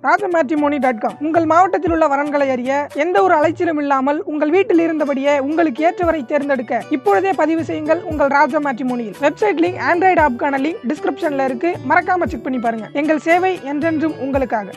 ராஜமேட்ரிமோனி.com உங்கள் மாவட்டத்தில் உள்ள வரன்களை அறிய எந்த ஒரு அலைச்சலும் இல்லாமல் உங்கள் வீட்டில் இருந்தபடியே உங்களுக்கு ஏற்றவரை தேர்ந்தெடுக்க இப்பொழுதே பதிவு செய்யுங்கள் உங்கள் ராஜமேட்ரிமோனியில். வெப்சைட் லிங்க், ஆண்ட்ராய்டு ஆப்கான லிங்க் டிஸ்கிரிப்ஷன்ல இருக்கு. மறக்காம செக் பண்ணி பாருங்க. எங்கள் சேவை என்றென்றும் உங்களுக்காக.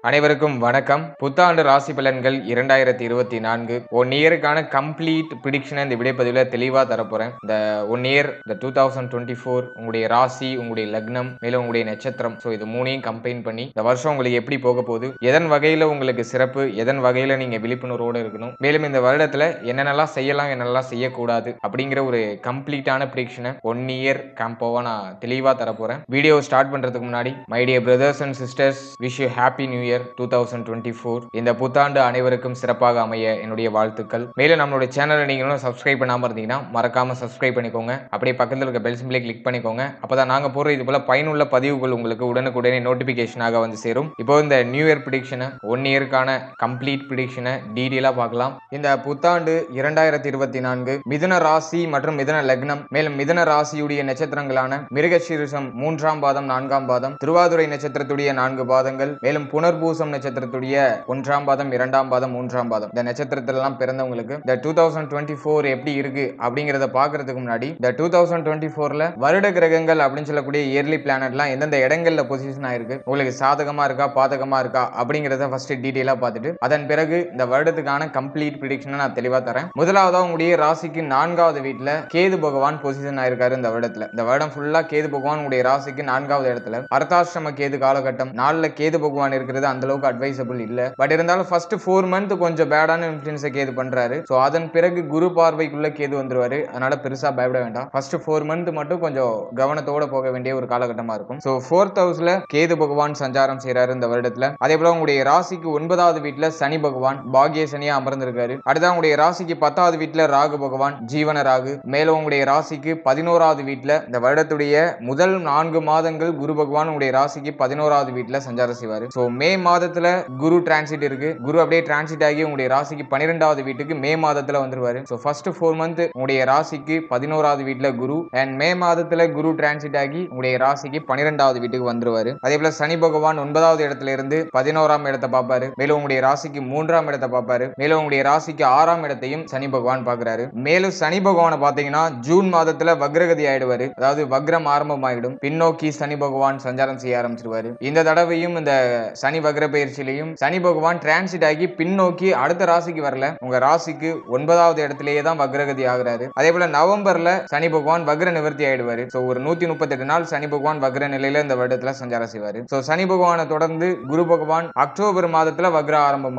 அனைவருக்கும் வணக்கம். புத்தாண்டு ராசி பலன்கள் 2024 ஒன் இயருக்கான கம்ப்ளீட் ப்ரிடிக்ஷனை இந்த விடைப்பதிவில் தெளிவாக தரப்போறேன். இந்த ஒன் இயர், இந்த 2024 உங்களுடைய ராசி, உங்களுடைய லக்னம், மேலும் உங்களுடைய நட்சத்திரம், ஸோ இது மூணையும் கம்பைன் பண்ணி இந்த வருஷம் உங்களுக்கு எப்படி போக போகுது, எதன் வகையில் உங்களுக்கு சிறப்பு, எதன் வகையில் நீங்க விழிப்புணர்வோடு இருக்கணும், மேலும் இந்த வருடத்துல என்னென்னலாம் செய்யலாம், என்னென்னலாம் செய்யக்கூடாது அப்படிங்கிற ஒரு கம்ப்ளீட்டான ப்ரிடிக்ஷனை ஒன் இயர் கேம்போவா நான் தெளிவாக தரப்போறேன். வீடியோ ஸ்டார்ட் பண்றதுக்கு முன்னாடி my dear brothers and sisters, wish you happy new year 2024. இந்த புத்தாண்டு அனைவருக்கும் சிறப்பாக அமைய என்னுடைய வாழ்த்துக்கள். மேலும் நம்மளுடைய சேனலை நீங்களும் சப்ஸ்கிரைப் பண்ணாம இருந்தீங்கன்னா மறக்காம சப்ஸ்கிரைப் பண்ணிக்கோங்க. அப்படியே பக்கத்தில் இருக்க பெல் சிம்பிளை கிளிக் பண்ணிக்கோங்க. அப்பதான் நாங்க போற இது போல பயனுள்ள பதிவுகள் உங்களுக்கு உடனுக்குடனே நோட்டிபிகேஷனாக வந்து சேரும். இப்போ இந்த நியூ இயர் ப்ரிடிக்ஷனை, ஒன் இயருக்கான கம்ப்ளீட் ப்ரிடிக்ஷனை டீடெயிலா பார்க்கலாம். இந்த புத்தாண்டு 2024 மிதுன ராசி மற்றும் மிதுன லக்னம், மேலும் மிதுன ராசியுடைய நட்சத்திரங்களான மிருகசீரிஷம் 3ஆம் பாதம் 4ஆம் பாதம், திருவாதுரை நட்சத்திரத்துடைய 4 பாதங்கள், மேலும் புனர்பூசம் நட்சத்திரத்துடைய 1ஆம் பாதம் 2ஆம் பாதம் 3ஆம் பாதம், இந்த நட்சத்திரத்திலெல்லாம் பிறந்தவங்களுக்கு இந்த 2024 எப்படி இருக்கு அப்படிங்கறத பாக்குறதுக்கு முன்னாடி இந்த 2024ல வருட கிரகங்கள் அப்படின்னு சொல்லக்கூடிய இயர்லி பிளானட்லாம் எந்தெந்த இடங்கள்ல பொசிஷன் ஆயிருக்கு, உங்களுக்கு சாதகமா இருக்கா பாதகமா இருக்கா அப்படிங்கறத ஃபர்ஸ்ட் டீடைலா பார்த்துட்டு அதன் பிறகு இந்த வருடத்துக்கான கம்ப்ளீட் ப்ரிடிக்ஷனை நான் தெளிவா தரேன். முதலாவதா உங்களுடைய ராசிக்கு 4வது வீட்டுல கேது பகவான் பொசிஷன் ஆயிருக்காரு. இந்த வருடத்துல, இந்த வருடம் ஃபுல்லா கேது பகவான் உங்களுடைய ராசிக்கு 4வது இடத்துல, அர்த்தாஷ்டம கேது காலகட்டம். 4ல கேது பகவான் இருக்கிறது அந்த அளவுக்கு அட்வைசபிள் இல்ல. பட் இருந்தாலும் ஃபர்ஸ்ட் 4 மந்த் கொஞ்சம் பேடான இன்ஃப்ளூயன்ஸை கேது பண்றாரு. சோ அதன் பிறகு குரு பார்வைக்குள்ள கேது வந்துருவாரு. அதனால பெருசா பயப்பட வேண்டாம். ஃபர்ஸ்ட் 4 மந்த் மட்டும் கொஞ்சம் கவனத்தோட போக வேண்டிய ஒரு காலகட்டமா இருக்கும். சோ 4th ஹவுஸ்ல கேது பகவான் சஞ்சாரம் செய்யறாரு இந்த வருடத்துல. அதே போல உங்களுடைய ராசிக்கு 9வது வீட்டுல சனி பகவான் பாகிய சனியா அமர்ந்திருக்காரு. அடுத்து உங்களுடைய ராசிக்கு 10வது வீட்டுல ராகு பகவான் ஜீவன ராகு. மேலும் உங்களுடைய ராசிக்கு 11வது வீட்டுல இந்த வருடத்துடைய முதல் 4 மாதங்கள் குரு பகவான் உங்களுடைய ராசிக்கு 11வது வீட்டுல சஞ்சாரம் செய்வாரு. சோ மே மாதத்துல குரு டிரான்சிட் இருக்கு. குரு அப்படியே டிரான்சிட் ஆகி உங்களுடைய ராசிக்கு 12வது வீட்டுக்கு மே மாதத்துல வந்துருவாரு. சோ ஃபர்ஸ்ட் 4 மந்த் உங்களுடைய ராசிக்கு 11வது வீட்டுல குரு, அண்ட் மே மாதத்துல குரு டிரான்சிட் ஆகி உங்களுடைய ராசிக்கு 12வது வீட்டுக்கு வந்துருவாரு. அதே போல சனி பகவான் 9வது இடத்துல இருந்து 11ஆம் இடத்தை பார்ப்பாரு. மேலும் உங்களுடைய ராசிக்கு 3ஆம் இடத்தை பார்ப்பாரு. மேலும் உங்களுடைய ராசிக்கு 6ஆம் இடத்தையும் சனி பகவான் பார்க்கிறாரு. மேலும் சனி பகவானை பாத்தீங்கன்னா ஜூன் மாதத்துல வக்ரகதி ஆயிடுவாரு. அதாவது வக்ரம் ஆரம்பமாயிடும். பின்னோக்கி சனி பகவான் சஞ்சாரம் செய்ய ஆரம்பிச்சிருவாரு. இந்த தடவையும் இந்த சனி வக்ர பயிற்சியிலையும் சனி பகவான் டிரான்சிட் ஆகி பின்னோக்கி அடுத்த ராசிக்கு வரல, உங்க ராசிக்கு 9வது இடத்திலேயே தான் வக்ரகதி ஆகிறாரு. அதே போல நவம்பர்ல சனி பகவான் வக்ர நிவர்த்தி ஆயிடுவாரு. சோ ஒரு 138 நாள் சனி பகவான் வக்ர நிலையில இந்த வருடத்துல சஞ்சாரம் செய்வாரு. சோ சனி பகவானை தொடர்ந்து குரு பகவான் அக்டோபர் மாதத்துல வக்ர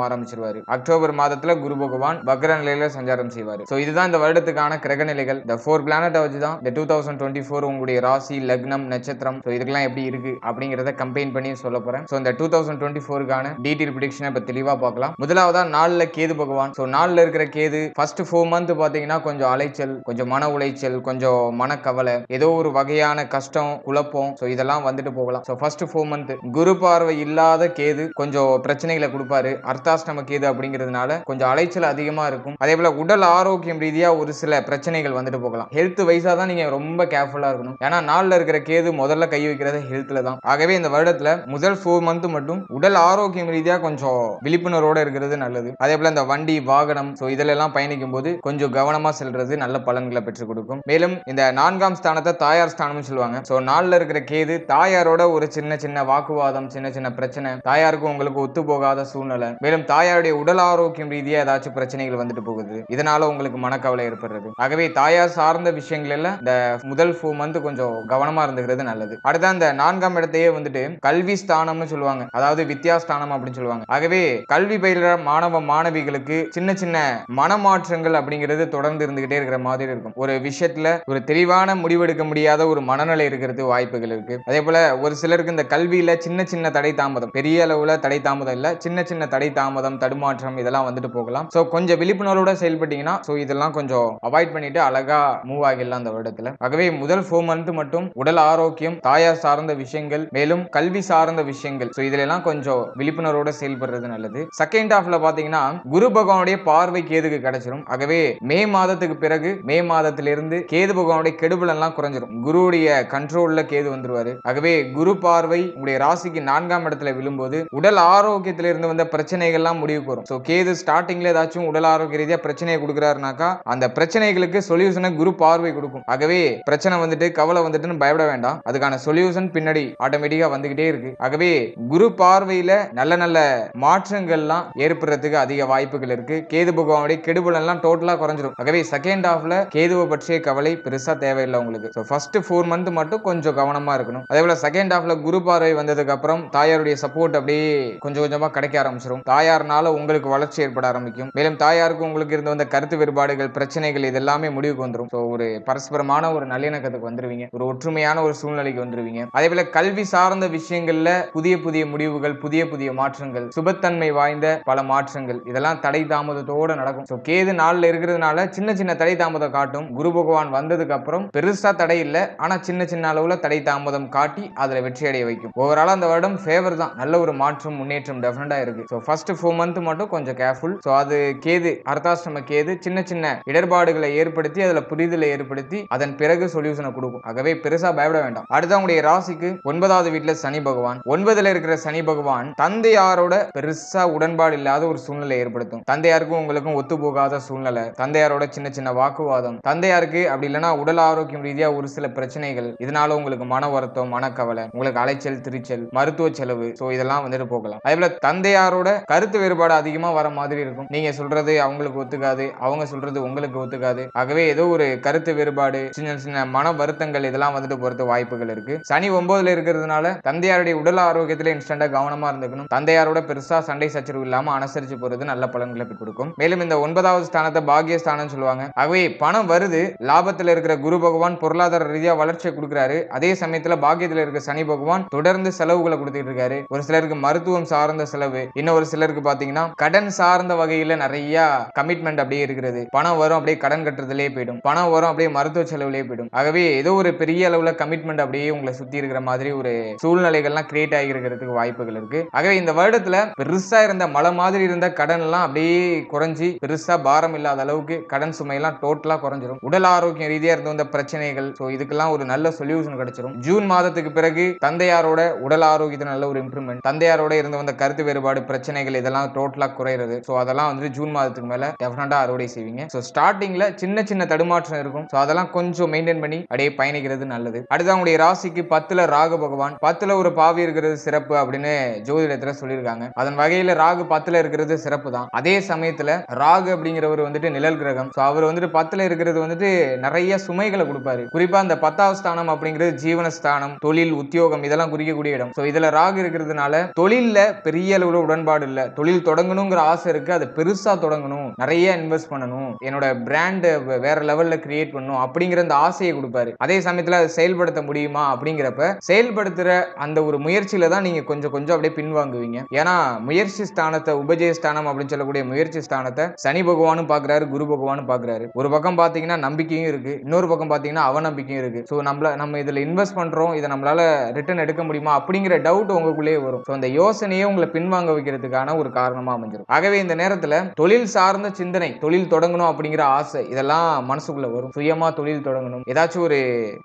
ஆரம்பிச்சிருவாரு. அக்டோபர் மாதத்துல குரு பகவான் வக்ர நிலையில சஞ்சாரம் செய்வாரு. சோ இதுதான் இந்த வருடத்துக்கான கிரக நிலைகள். இந்த 4 பிளானட்டை வச்சுதான் இந்த 2024 உங்களுடைய ராசி, லக்னம், நட்சத்திரம், சோ இதுக்கெல்லாம் எப்படி இருக்கு அப்படிங்கறத கம்பைன் பண்ணி சொல்ல போறேன். சோ இந்த 2024க்கான டீடைல் ப்ரிடிக்ஷனை இப்ப தெளிவா பார்க்கலாம். முதலாவதா 4ல கேது பகவான். சோ 4ல இருக்கிற கேது ஃபர்ஸ்ட் 4 மந்த் பாத்தீங்கன்னா கொஞ்சம் அலைச்சல், கொஞ்சம் மன உளைச்சல், கொஞ்சம் மனக்கவலை, ஏதோ ஒரு வகையான கஷ்டம், குழப்பம், சோ இதெல்லாம் வந்துட்டு போகலாம். சோ ஃபர்ஸ்ட் 4 மந்த் குரு பார்வை இல்லாத கேது கொஞ்சம் பிரச்சனைகளை கொடுப்பாரு. அர்த்தாஷ்டம கேது அப்படிங்கிறதுனால கொஞ்சம் அலைச்சல் அதிகமா இருக்கும். அதே போல உடல் ஆரோக்கியம் ரீதியா ஒரு சில பிரச்சனைகள் வந்துட்டு போகலாம். ஹெல்த் வைஸா தான் நீங்க ரொம்ப கேர்ஃபுல்லா இருக்கணும். ஏன்னா 4ல இருக்கிற கேது முதல்ல கை வைக்கிறது ஹெல்த்ல தான். ஆகவே இந்த வருடத்துல முதல் 4 மந்த் மட்டும் உடல் ஆரோக்கியம் ரீதியா கொஞ்சம் விழிப்புணர்வோட இருக்கிறது நல்லது. அதே போல இந்த வண்டி, வாகனம், சோ இதெல்லாம் பயணிக்கும் போது கொஞ்சம் கவனமா செல்றது நல்ல பலன்களை பெற்றுக் கொடுக்கும். மேலும் இந்த 4ஆம் ஸ்தானத்தை தாயார் ஸ்தானம் சொல்லுவாங்க. சோ 4ல இருக்கிற கேது தாயாரோட ஒரு சின்ன சின்ன வாக்குவாதம், சின்ன சின்ன பிரச்சனை, தாயாருக்கும் உங்களுக்கு ஒத்து போகாத சூழ்நிலை, மேலும் தாயாருடைய உடல் ஆரோக்கியம் ரீதியா ஏதாச்சும் பிரச்சனைகள் வந்துட்டு போகுது, இதனால உங்களுக்கு மனக்கவலை ஏற்படுறது. ஆகவே தாயார் சார்ந்த விஷயங்கள் எல்லாம் இந்த முதல் 4 மந்த் கொஞ்சம் கவனமா இருந்துக்கிறது நல்லது. அடுத்த அந்த 4ஆம் இடத்தையே வந்துட்டு கல்வி ஸ்தானம்னு சொல்லுவாங்க. அதாவது வித்யாஸ்தானம் அப்படின்னு சொல்லுவாங்க. ஆகவே கல்வி பயில மாணவ மாணவிகளுக்கு சின்ன சின்ன மனமாற்றங்கள் அப்படிங்கிறது தொடர்ந்து இருந்துகிட்டே இருக்கிற மாதிரி இருக்கும். ஒரு விஷயத்துல ஒரு தெளிவான முடிவெடுக்க முடியாத ஒரு மனநிலை இருக்கிறது வாய்ப்புகள் இருக்கு. அதே போல ஒரு சிலருக்கு இந்த கல்வியில சின்ன சின்ன தடை தாமதம், பெரிய அளவுல தடை தாமதம் இல்ல, சின்ன சின்ன தடை தாமதம், தடுமாற்றம் இதெல்லாம் வந்துட்டு போகலாம். சோ கொஞ்சம் விழிப்புணர்வோட செயல்பட்டீங்கன்னா சோ இதெல்லாம் கொஞ்சம் அவாய்ட் பண்ணிட்டு அழகா மூவ் ஆகிடலாம் அந்த வருடத்துல. ஆகவே முதல் 4 மந்த் மட்டும் உடல் ஆரோக்கியம், தாயார் சார்ந்த விஷயங்கள், மேலும் கல்வி சார்ந்த விஷயங்கள், சோ இதுல எல்லாம் கொஞ்சம் கொஞ்சம் விழிப்புணர்வோட செயல்படுறது நல்லது. செகண்ட் ஹாஃப்ல பாத்தீங்கன்னா குரு பகவானுடைய பார்வை கேதுக்கு கிடைச்சிடும். ஆகவே மே மாதத்துக்கு பிறகு மே மாதத்திலிருந்து கேது பகவானுடைய கெடுபல் எல்லாம் குறைஞ்சிரும். குருவுடைய கண்ட்ரோல்ல கேது வந்துருவாரு. ஆகவே குரு பார்வை உங்களுடைய ராசிக்கு 4ஆம் இடத்துல விழும்போது உடல் ஆரோக்கியத்தில இருந்து வந்த பிரச்சனைகள் எல்லாம் முடிவுக்கு வரும். சோ கேது ஸ்டார்டிங்ல ஏதாச்சும் உடல் ஆரோக்கிய ரீதியா பிரச்சனையை கொடுக்குறாருனாக்கா அந்த பிரச்சனைகளுக்கு சொல்யூஷனை குரு பார்வை கொடுக்கும். ஆகவே பிரச்சனை வந்துட்டு கவலை வந்துட்டுன்னு பயப்பட வேண்டாம். அதுக்கான சொல்யூஷன் பின்னாடி ஆட்டோமேட்டிக்கா வந்துகிட்டே இருக்கு. ஆகவே குரு பார்வையில நல்ல நல்ல மாற்றங்கள்லாம் ஏற்படுறதுக்கு அதிக வாய்ப்புகள் இருக்கு. கேது பகவானுடைய கெடுபல் எல்லாம் டோட்டலா குறைஞ்சிரும். ஆகவே செகண்ட் ஹாஃப்ல கேதுவை பற்றிய கவலை பெருசா தேவையில்லை உங்களுக்கு. சோ ஃபர்ஸ்ட் 4 மந்த் மட்டும் கொஞ்சம் கவனமா இருக்கணும். அதே போல செகண்ட் ஹாஃப்ல குரு பார்வை வந்ததுக்கு அப்புறம் தாயாருடைய சப்போர்ட் அப்படியே கொஞ்சம் கொஞ்சமா கிடைக்க ஆரம்பிச்சிடும். தாயார்னால உங்களுக்கு வளர்ச்சி ஏற்பட ஆரம்பிக்கும். மேலும் தாயாருக்கு உங்களுக்கு இருந்து வந்த கருத்து வேறுபாடுகள் பிரச்சனைகள் இதெல்லாமே முடிவுக்கு வந்துடும். சோ ஒரு பரஸ்பரமான ஒரு நல்லிணக்கத்துக்கு வந்துருவீங்க. ஒரு ஒற்றுமையான ஒரு சூழ்நிலைக்கு வந்துருவீங்க. அதே போல கல்வி சார்ந்த விஷயங்கள்ல புதிய புதிய முடிவுகள் புதிய புதிய மாற்றங்கள் சுபத்தன்மை வாய்ந்த பல மாற்றங்கள் இதெல்லாம் தடை தாமதத்தோட நடக்கும். சோ கேது நாள்ல இருக்கிறதுனால சின்ன சின்ன தடை தாமதம் காட்டும். குரு பகவான் வந்ததுக்கு அப்புறம் பெருசா தடை இல்ல, ஆனா சின்ன சின்ன அளவுல தடை தாமதம் காட்டி அதுல வெற்றி அடைய வைக்கும். ஓவரால் அந்த வருடம் ஃபேவர் தான். நல்ல ஒரு மாற்றம் முன்னேற்றம் டெஃபினட்டா இருக்கு. சோ ஃபர்ஸ்ட் 4 மந்த் மட்டும் கொஞ்சம் கேர்ஃபுல். சோ அது கேது அர்த்தாஷ்டம கேது சின்ன சின்ன இடர்பாடுகளை ஏற்படுத்தி அதுல புரிதலை ஏற்படுத்தி அதன் பிறகு சொல்யூஷனை கொடுக்கும். ஆகவே பெருசா பயப்பட வேண்டாம். அடுத்த உங்களுடைய ராசிக்கு 9வது வீட்டுல சனி பகவான். 9ல இருக்கிற சனி பகவான் தந்தையாரோட பெருசா உடன்பாடு இல்லாத ஒரு சூழ்நிலை ஏற்படுத்தும். தந்தையாருக்கும் உங்களுக்கும் ஒத்து போகாத சூழ்நிலை, தந்தையாரோட சின்ன சின்ன வாக்குவாதம், தந்தையாருக்கு அப்படி இல்லைன்னா உடல் ஆரோக்கியம் ரீதியா ஒரு சில பிரச்சனைகள், இதனால உங்களுக்கு மன வருத்தம் மனக்கவலை, உங்களுக்கு அலைச்சல் திருச்சல் மருத்துவ செலவு, சோ இதெல்லாம் வந்துட்டு போகலாம். அதே போல தந்தையாரோட கருத்து வேறுபாடு அதிகமா வர மாதிரி இருக்கும். நீங்க சொல்றது அவங்களுக்கு ஒத்துக்காது, அவங்க சொல்றது உங்களுக்கு ஒத்துக்காது. ஆகவே ஏதோ ஒரு கருத்து வேறுபாடு சின்ன சின்ன மன வருத்தங்கள் இதெல்லாம் வந்துட்டு போறது வாய்ப்புகள் இருக்கு. சனி 9ல இருக்கிறதுனால தந்தையாருடைய உடல் ஆரோக்கியத்துல இன்ஸ்டன்டா கவனமா இருந்துக்கணும். தந்தையாரோட பெருசா சண்டை சச்சரவு இல்லாம அனுசரிச்சு போறது நல்ல பலன்களை கொடுக்கும். மேலும் இந்த 9வது ஸ்தானத்தை பாக்கியஸ்தானம் சொல்லுவாங்க. ஆகவே பணம் வருது, லாபத்துல இருக்கிற குரு பகவான் பொருளாதார ரீதியா வளர்ச்சியை கொடுக்கிறாரு. அதே சமயத்துல பாக்கியத்துல இருக்க சனி பகவான் தொடர்ந்து செலவுகளை கொடுத்துட்டு இருக்காரு. ஒரு சிலருக்கு மருத்துவம் சார்ந்த செலவு, இன்னொரு சிலருக்கு பாத்தீங்கன்னா கடன் சார்ந்த வகையில நிறைய கமிட்மெண்ட் அப்படியே இருக்கிறது. பணம் வரும் அப்படியே கடன் கட்டுறதுலயே போயிடும், பணம் வரும் அப்படியே மருத்துவ செலவுலயே போயிடும். ஆகவே ஏதோ ஒரு பெரிய அளவுல கமிட்மெண்ட் அப்படியே உங்களை சுத்தி இருக்கிற மாதிரி ஒரு சூழ்நிலைகள்லாம் கிரியேட் ஆகி இருக்கிறதுக்கு வாய்ப்புகள் இருக்கு. ஆகவே இந்த வருடத்துல பெருசா இருந்த மலை மாதிரி இருந்த கடன் எல்லாம் அப்படியே குறைஞ்சி பெருசா பாரம் இல்லாத அளவுக்கு கடன் சுமையெல்லாம் டோட்டலா குறைஞ்சிரும். உடல் ஆரோக்கியம் ரீதியா இருந்த வந்த பிரச்சனைகள், சோ இதுக்கெல்லாம் ஒரு நல்ல சொல்யூஷன் கிடைச்சிரும். ஜூன் மாதத்துக்கு பிறகு தந்தையாரோட உடல் ஆரோக்கியத்துல நல்ல ஒரு இம்ப்ரூவ்மெண்ட், தந்தையாரோட இருந்து வந்த கருத்து வேறுபாடு பிரச்சனைகள் இதெல்லாம் டோட்டலா குறையிறது. சோ அதெல்லாம் வந்து ஜூன் மாதத்துக்கு மேல டெஃபினட்டா அறுவடை செய்வீங்க. சோ ஸ்டார்டிங்ல சின்ன சின்ன தடுமாற்றம் இருக்கும். சோ அதெல்லாம் கொஞ்சம் மெயின்டைன் பண்ணி அப்படியே பயணிக்கிறது நல்லது. அடுத்து உங்களுடைய ராசிக்கு 10ல ராகு பகவான். 10ல ஒரு பாவி இருக்கிறது சிறப்பு அப்படின்னு ஜோதிடத்துல சொல்லியிருக்காங்க. அதன் வகையில ராகு 10ல இருக்கிறது சிறப்பு தான். அதே சமயத்துல ராகு அப்படிங்கிறவர் வந்துட்டு நிழல் கிரகம். சோ அவர் வந்துட்டு 10ல இருக்கிறது வந்துட்டு நிறைய சுமைகளை கொடுப்பாரு. குறிப்பா அந்த 10வது ஸ்தானம் அப்படிங்கிறது ஜீவனஸ்தானம், தொழில் உத்தியோகம் இதெல்லாம் குறிக்கக்கூடிய இடம். சோ இதுல ராகு இருக்கிறதுனால தொழில்ல பெரிய அளவுல உடன்பாடு இல்ல. தொழில் தொடங்கணுங்கிற ஆசை இருக்கு, அது பெருசா தொடங்கணும், நிறைய இன்வெஸ்ட் பண்ணணும், என்னோட பிராண்ட் வேற லெவல்ல கிரியேட் பண்ணணும் அப்படிங்கிற அந்த ஆசையை கொடுப்பாரு. அதே சமயத்துல அதை செயல்படுத்த முடியுமா அப்படிங்கிறப்ப செயல்படுத்துற அந்த ஒரு முயற்சியில தான் நீங்க கொஞ்சம் கொஞ்சம் அப்படியே பின்வாங்குவீங்க. ஏன்னா முயற்சி ஸ்தானத்தை உபஜய ஸ்தானம் அப்படின்னு சொல்லக்கூடிய முயற்சி ஸ்தானத்தை சனி பகவானும் பாக்குறாரு, குரு பகவானும் பாக்குறாரு. ஒரு பக்கம் பாத்தீங்கன்னா நம்பிக்கையும் இருக்கு, இன்னொரு பக்கம் பாத்தீங்கன்னா அவநம்பிக்கையும் இருக்கு. சோ நம்ம இதுல இன்வெஸ்ட் பண்றோம், இதை நம்மளால ரிட்டர்ன் எடுக்க முடியுமா அப்படிங்கிற டவுட் உங்களுக்குள்ளே வரும். சோ அந்த யோசனையே உங்களை பின்வாங்க வைக்கிறதுக்கான ஒரு காரணமா அமைஞ்சிடும். ஆகவே இந்த நேரத்துல தொழில் சார்ந்த சிந்தனை, தொழில் தொடங்கணும் அப்படிங்கிற ஆசை இதெல்லாம் மனசுக்குள்ள வரும். சுயமா தொழில் தொடங்கணும், ஏதாச்சும் ஒரு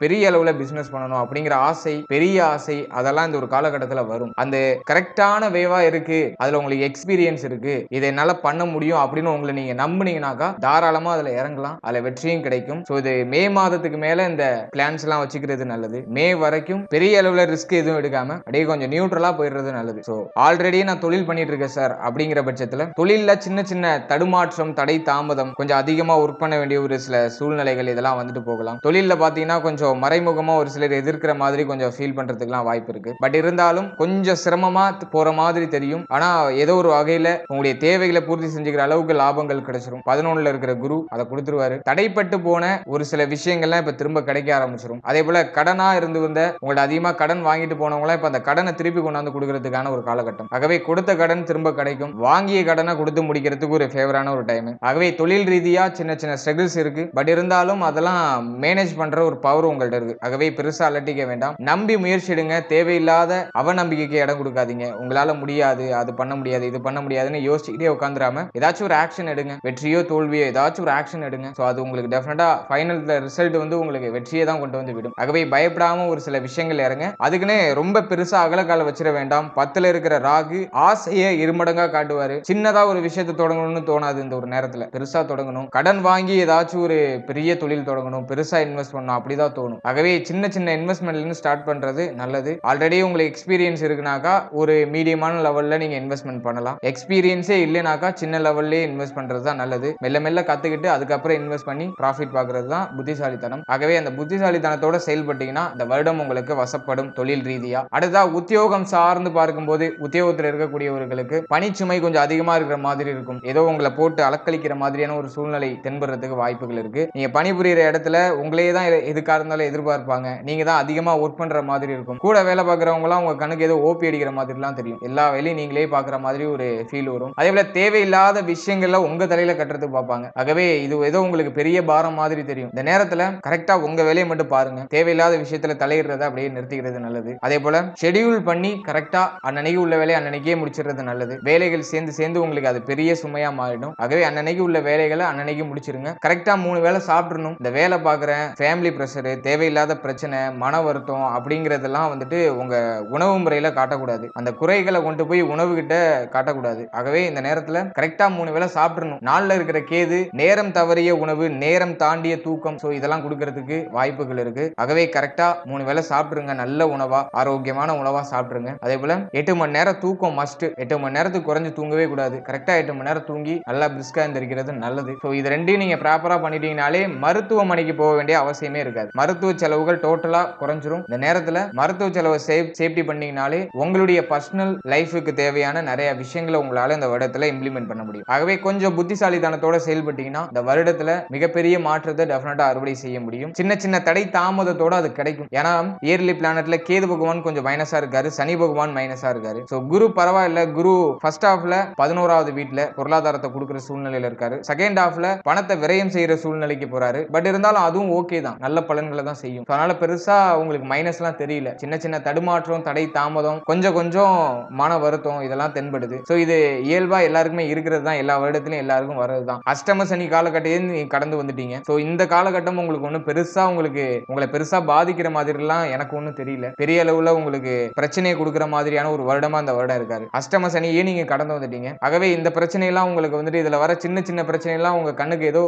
பெரிய அளவுல பிசினஸ் பண்ணணும் அப்படிங்கிற ஆசை, பெரிய ஆசை அதெல்லாம் இந்த ஒரு காலகட்டத்துல வரும். அந்த கரெக்டான வேவா இருக்கு, அதுல உங்களுக்கு எக்ஸ்பீரியன்ஸ் இருக்கு, இதை என்னால பண்ண முடியும் அப்படின்னு உங்களை நீங்க நம்புனீங்கன்னாக்கா தாராளமா அதுல இறங்கலாம், அதுல வெற்றியும் கிடைக்கும். சோ இது மே மாதத்துக்கு மேல இந்த பிளான்ஸ் எல்லாம் வச்சுக்கிறது நல்லது. மே வரைக்கும் பெரிய அளவுல ரிஸ்க் எதுவும் எடுக்காம அப்படியே கொஞ்சம் நியூட்ரலா போயிடுறது நல்லது. சோ ஆல்ரெடி நான் தொழில் பண்ணிட்டு இருக்கேன் சார் அப்படிங்கிற பட்சத்துல தொழில்ல சின்ன சின்ன தடுமாற்றம் தடை தாமதம், கொஞ்சம் அதிகமா ஒர்க் பண்ண வேண்டிய ஒரு சில சூழ்நிலைகள் இதெல்லாம் வந்துட்டு போகலாம். தொழில்ல பாத்தீங்கன்னா கொஞ்சம் மறைமுகமா ஒரு சிலர் எதிர்க்கிற மாதிரி கொஞ்சம் ஃபீல் பண்றதுக்குலாம் வாய்ப்பு இருக்கு. பட் இருந்தாலும் கொஞ்சம் சிரமமா போற மாதிரி தெரியும். ஆனா ஏதோ ஒரு வகையில உங்களுடைய தேவைகளை பூர்த்தி செஞ்சுக்கிற அளவுக்கு லாபங்கள் கிடைச்சிரும். 11ல இருக்கிற குரு அதை கொடுத்துருவாரு. தடைப்பட்டு போன ஒரு சில விஷயங்கள்லாம் இப்ப திரும்ப கிடைக்க ஆரம்பிச்சிடும். அதே போல கடனா இருந்து வந்த உங்கள்ட்ட அதிகமா கடன் வாங்கிட்டு போனவங்களா இப்ப அந்த கடனை திருப்பி கொண்டாந்து கொடுக்கறதுக்கான ஒரு காலகட்டம். ஆகவே கொடுத்த கடன் திரும்ப கிடைக்கும், வாங்கிய கடனை கொடுத்து முடிக்கிறதுக்கு ஒரு ஃபேவரான ஒரு ஒரு டைம். ஆகவே தொழில் ரீதியா சின்ன சின்ன ஸ்ட்ரகிள்ஸ் இருக்கு. பட் இருந்தாலும் அதெல்லாம் மேனேஜ் பண்ற ஒரு பவர் உங்கள்ட்ட இருக்கு. ஆகவே பெருசா அலட்டிக்க வேண்டாம். நம்பி முயற்சி எடுங்க. தேவையில்லாத அவநம்பிக்கைக்கு இடம் கொடுக்காதீங்க. உங்களால முடியாது, அது பண்ண முடியாது, இது பண்ண முடியாதுன்னு யோசிச்சுக்கிட்டே உட்காந்துராம ஏதாச்சும் ஒரு ஆக்ஷன் எடுங்க. வெற்றியோ தோல்வியோ ஏதாச்சும் ஒரு ஆக்ஷன் எடுங்க. சோ அது உங்களுக்கு டெஃபினட்டா ஃபைனல் ரிசல்ட் வந்து உங்களுக்கு வெற்றியை தான் கொண்டு வந்து விடும். ஆகவே பயப்படாம ஒரு சில விஷயங்கள் இறங்க. அதுக்குன்னு ரொம்ப பெருசா அகலக்கால வச்சிட வேண்டாம். 10ல இருக்கிற ராகு ஆசையை இருமடங்கா காட்டுவாரு. சின்னதா ஒரு விஷயத்தை தொடங்கணும்னு தோணாது. இந்த ஒரு நேரத்துல பெருசா தொடங்கணும், கடன் வாங்கி ஏதாச்சும் ஒரு பெரிய தொழில் தொடங்கணும், பெருசா இன்வெஸ்ட் பண்ணணும், அப்படிதான் தோணும். ஆகவே சின்ன சின்ன இன்வெஸ்ட்மெண்ட்ல இருந்து ஸ்டார்ட் பண்றது நல்லது. ஆல்ரெடி உங்களுக்கு எக்ஸ்பீரியன்ஸ் இருக்குனாக்கா ஒரு மீடியமான லெவல்ல நீங்க இன்வெஸ்ட்மெண்ட் பண்ணலாம். எக்ஸ்பீரியன்ஸே இல்லைனாக்கா சின்ன லெவல்லே இன்வெஸ்ட் பண்றது தான் நல்லது. மெல்ல மெல்ல கத்துக்கிட்டு அதுக்கப்புறம் இன்வெஸ்ட் பண்ணி ப்ராஃபிட் பார்க்கறது தான் புத்திசாலித்தனம். ஆகவே அந்த புத்திசாலித்தனத்தோட செயல்பட்டீங்கன்னா இந்த வருடம் உங்களுக்கு வசப்படும் தொழில் ரீதியா. அடுத்தா உத்தியோகம் சார்ந்து பார்க்கும்போது உத்தியோகத்தில் இருக்கக்கூடியவர்களுக்கு பணிச்சுமை கொஞ்சம் அதிகமா இருக்கிற மாதிரி இருக்கும். ஏதோ உங்களை போட்டு அலக்களிக்கிற மாதிரியான ஒரு சூழ்நிலை தென்படுறதுக்கு வாய்ப்புகள் இருக்கு. நீங்க பணிபுரியிற இடத்துல உங்களையே தான் எதுக்காக இருந்தாலும் எதிர்பார்ப்பாங்க. நீங்க தான் அதிகமா ஒர்க் பண்ற மாதிரி இருக்கும். கூட வேலை பார்க்கறவங்க எல்லாம் உங்க கணக்கு ஏதோ ஓபி அடிக்கிற மாதிரி எல்லாம் தெரியும். எல்லா வேலையும் நீங்களே பார்க்குற மாதிரி ஒரு ஃபீல் வரும். அதே போல தேவையில்லாத விஷயங்கள்ல உங்க தலையில கட்டுறதுக்கு பார்ப்பாங்க. ஆகவே இது ஏதோ உங்களுக்கு பெரிய பாரம் மாதிரி தெரியும். இந்த நேரத்துல கரெக்டா உங்க வேலையை மட்டும் பாருங்க. தேவையில்லாத விஷயத்துல தலையிடுறத அப்படியே நிறுத்திக்கிறது நல்லது. அதே போல ஷெட்யூல் பண்ணி கரெக்டா அன்னன்னைக்கு உள்ள வேலையை அன்னன்னைக்கே முடிச்சிடுறது நல்லது. வேலைகள் சேர்ந்து சேர்ந்து உங்களுக்கு அது பெரிய சுமையா மாறிடும். ஆகவே அன்னன்னைக்கு உள்ள வேலைகளை அன்னன்னைக்கு முடிச்சிருங்க. கரெக்டா 3 வேலை சாப்பிடணும். இந்த வேலை பார்க்குறேன், ஃபேமிலி பிரஷர், தேவையில்லாத பிரச்சனை, மன வருத்தம் அப்படிங்கறதெல்லாம் வந்துட்டு உங்க உணவு முறையில காட்டக்கூடாது. அந்த குறைகளை கொண்டு போய் உணவு கிட்ட காட்டக்கூடாது. ஆகவே இந்த நேரத்துல கரெக்டா 3 வேலை சாப்பிடணும். நாள்ல இருக்கிற கேது நேரம் தவறிய உணவு, நேரம் தாண்டிய தூக்கம், சோ இதெல்லாம் கொடுக்கறதுக்கு வாய்ப்புகள் இருக்கு. ஆகவே கரெக்டா 3 வேலை சாப்பிடுங்க. நல்ல உணவா, ஆரோக்கியமான உணவா சாப்பிடுங்க. அதே போல 8 மணி நேரம் தூக்கம் மஸ்ட். 8 மணி நேரத்துக்கு குறைஞ்சு தூங்கவே கூடாது. கரெக்டா 8 மணி நேரம் தூங்கி நல்லா பிரிஸ்கா இருந்திருக்கிறது நல்லது. சோ இது ரெண்டையும் நீங்க ப்ராப்பரா பண்ணிட்டீங்கனாலே மருத்துவமனைக்கு போக வேண்டிய அவசியமே இருக்காது. மருத்துவ செலவுகள் டோட்டலா குறைஞ்சிரும். இந்த நேரத்துல மருத்துவ செலவை சேஃப்டி பண்ணீங்கனாலே உங்களுடைய பர்சனல் லைஃபுக்கு தேவையான நிறைய விஷயங்களை உங்களால இந்த வருடத்துல இம்ப்ளிமெண்ட் பண்ண முடியும். ஆகவே கொஞ்சம் புத்திசாலித்தனத்தோட செயல்பட்டீங்கன்னா இந்த வருடத்துல மிகப்பெரிய மாற்றத்தை டெஃபினட்டா அறுவடை செய்ய முடியும். சின்ன சின்ன தடை தாமதத்தோட அது கிடைக்கும். ஏன்னா இயர்லி பிளானட்ல கேது பகவான் கொஞ்சம் மைனஸா இருக்காரு, சனி பகவான் மைனஸா இருக்காரு. சோ குரு பரவாயில்ல. குரு ஃபர்ஸ்ட் ஹாஃப்ல 11வது வீட்ல பொருளாதாரத்தை கொடுக்கிற சூழ்நிலையில இருக்காரு. செகண்ட் ஹாஃப்ல பணத்தை விரயம் செய்யற சூழ்நிலைக்கு போறாரு. பட் இருந்தாலும் அதுவும் ஓகே தான், நல்ல பலன்களை தான் செய்யும். அதனால பெருசா உங்களுக்கு மைனஸ் எல்லாம் தெரியல. சின்ன சின்ன தடுமாற்றம், தடை தாமதம், கொஞ்சம் கொஞ்சம் மன வருத்தம் இதெல்லாம் தென்படுது. சோ இது இயல்பா எல்லாருக்குமே இருக்கிறது தான். எல்லா வருடத்திலும் எல்லாருக்கும் வர்றதுதான். அஷ்டம சனி காலகட்டத்தை நீங்க கடந்து வந்துட்டீங்க. சோ இந்த காலகட்டம் உங்களுக்கு ஒண்ணு பெருசா உங்களை பெருசா பாதிக்கிற மாதிரி எல்லாம் எனக்கு ஒண்ணும் தெரியல. பெரிய அளவுல உங்களுக்கு பிரச்சனையை கொடுக்கிற மாதிரியான ஒரு வருடமா இந்த வருடம் இருக்காரு. அஷ்டம சனியே நீங்க கடந்து வந்துட்டீங்க. ஆகவே இந்த பிரச்சனை எல்லாம் உங்களுக்கு வந்துட்டு இதுல வர சின்ன சின்ன பிரச்சனை எல்லாம் உங்க கண்ணுக்கு ஏதோ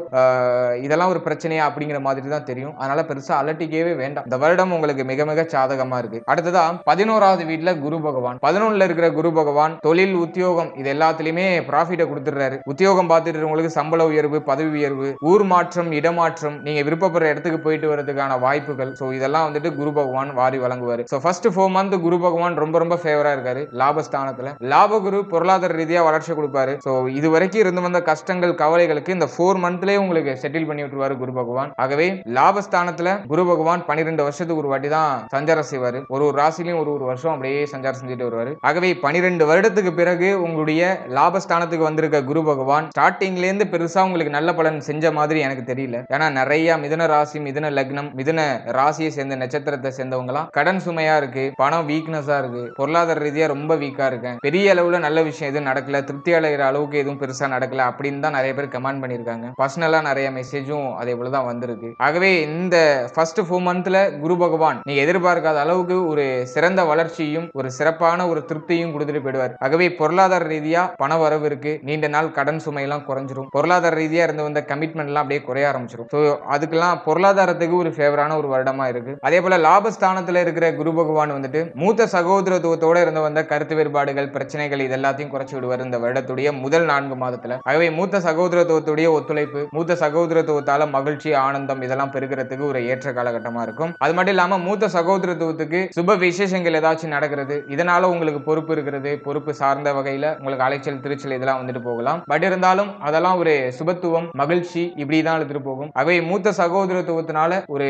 இதெல்லாம் ஒரு பிரச்சனையா அப்படிங்கிற மாதிரி தான் தெரியும். அதனால பெருசா அலட்டிக்கவே வேண்டாம். இந்த வருடம் உங்களுக்கு மிக மிக சாதகமா இருக்கு. அடுத்ததா 11வது வீட்டுல குரு பகவான். 11ல இருக்கிற குரு பகவான் தொழில், உத்தியோகம் இது எல்லாத்துலயுமே ப்ராஃபிட்டை கொடுத்துடுறாரு. உத்தியோகம் பார்த்துட்டு உங்களுக்கு சம்பள உயர்வு, பதவி உயர்வு, ஊர் மாற்றம், இடமாற்ம், நீங்க விருப்பப்படுற இடத்துக்கு போயிட்டு வரதுக்கான வாய்ப்புகள், சோ இதெல்லாம் வந்துட்டு குரு பகவான் வாரி வழங்குவாரு. சோ ஃபர்ஸ்ட் 4 மந்த் குரு பகவான் ரொம்ப ரொம்ப ஃபேவரா இருக்காரு லாபஸ்தானத்துல. லாப குரு பொருளாதார ரீதியா வளர்ச்சி கொடுப்பாரு. சோ இது வரைக்கும் இருந்து வந்த கஷ்டங்கள், கவலைகளுக்கு இந்த 4 மந்த்லயே உங்களுக்கு செட்டில் பண்ணி விட்டுருவாரு குரு பகவான். ஆகவே லாபஸ்தானத்துல குரு பகவான் 12 வருஷத்துக்கு ஒரு வாட்டி தான் சஞ்சாரம் செய்வாரு. ஒரு ராசிலையும் ஒரு வருஷம் அப்படியே சஞ்சாரம் செஞ்சுட்டு வருவாரு. ஆகவே 12 வருடத்துக்கு பிறகு உங்களுடைய லாபஸ்தானத்துக்கு வந்திருக்க குரு பகவான் ஸ்டார்டிங்ல இருந்து பெருசா உங்களுக்கு நல்ல பலன் செஞ்ச மாதிரி எனக்கு தெரியல. ஏன்னா நிறைய மிதுன ராசி, மிதுன லக்னம், மிதுன ராசியை சேர்ந்த நட்சத்திரத்தை சேர்ந்தவங்களாம் கடன் சுமையா இருக்கு, பணம் வீக்னஸா இருக்கு, பொருளாதார ரீதியா ரொம்ப வீக்கா இருக்கேன், பெரிய அளவுல நல்ல விஷயம் எதுவும் நடக்கல, திருப்தி அடைகிற அளவுக்கு எதுவும் பெருசா நடக்கல அப்படின்னு தான் நிறைய பேர் கமெண்ட் பண்ணிருக்காங்க. பர்சனலா நிறைய மெசேஜும் அதே போலதான் வந்திருக்கு. ஆகவே இந்த ஃபர்ஸ்ட் 4 மந்த்ல குரு பகவான் நீங்க எதிர்பார்க்காத அளவுக்கு ஒரு சிறந்த வளர்ச்சியும் ஒரு சிறப்பான ஒரு திருப்தியும் கொடுத்துட்டு போயிடுவார். ஆகவே பொருளாதார ரீதியா பண வரவு இருக்கு. நீண்ட நாள் கடன் சுமை எல்லாம் குறைஞ்சிரும். பொருளாதார ரீதியா இருந்து வந்த கமிட்மெண்ட் எல்லாம் அப்படியே குறைய ஆரம்பிச்சிடும். சோ அதுக்கெல்லாம் பொருளாதாரத்துக்கு ஒரு ஃபேவரான ஒரு வருடமா இருக்கு. அதே போல லாபஸ்தானத்துல இருக்கிற குரு பகவான் வந்துட்டு மூத்த சகோதரத்துவத்தோட இருந்து வந்த கருத்து வேறுபாடுகள், பிரச்சனைகள் இது எல்லாத்தையும் குறைச்சு விடுவார் இந்த வருடத்துடைய முதல் 4 மாதத்துல. ஆகவே மூத்த சகோதரத்துவத்துடைய ஒத்துழைப்பு, மூத்த சகோதரத்துவத்தால மகிழ்ச்சி, ஆனந்தம் இதெல்லாம் பெருகிறதுக்கு ஒரு ஏற்ற காலகட்டமா இருக்கும். அது மட்டும் இல்லாம மூத்த சகோதரத்துவத்துக்கு சுப விசேஷங்கள் ஏதாச்சும் நடக்கிறது, இதனால உங்களுக்கு பொறுப்பு இருக்கிறது, பொறுப்பு சார்ந்த வகையில உங்களுக்கு அலைச்சல், திருச்சல் இதெல்லாம் வந்துட்டு போகலாம். பட் இருந்தாலும் அதெல்லாம் ஒரு சுபத்துவம், மகிழ்ச்சி இப்படிதான் எடுத்துட்டு போகும். அவை மூத்த சகோதரத்துவத்தினால ஒரு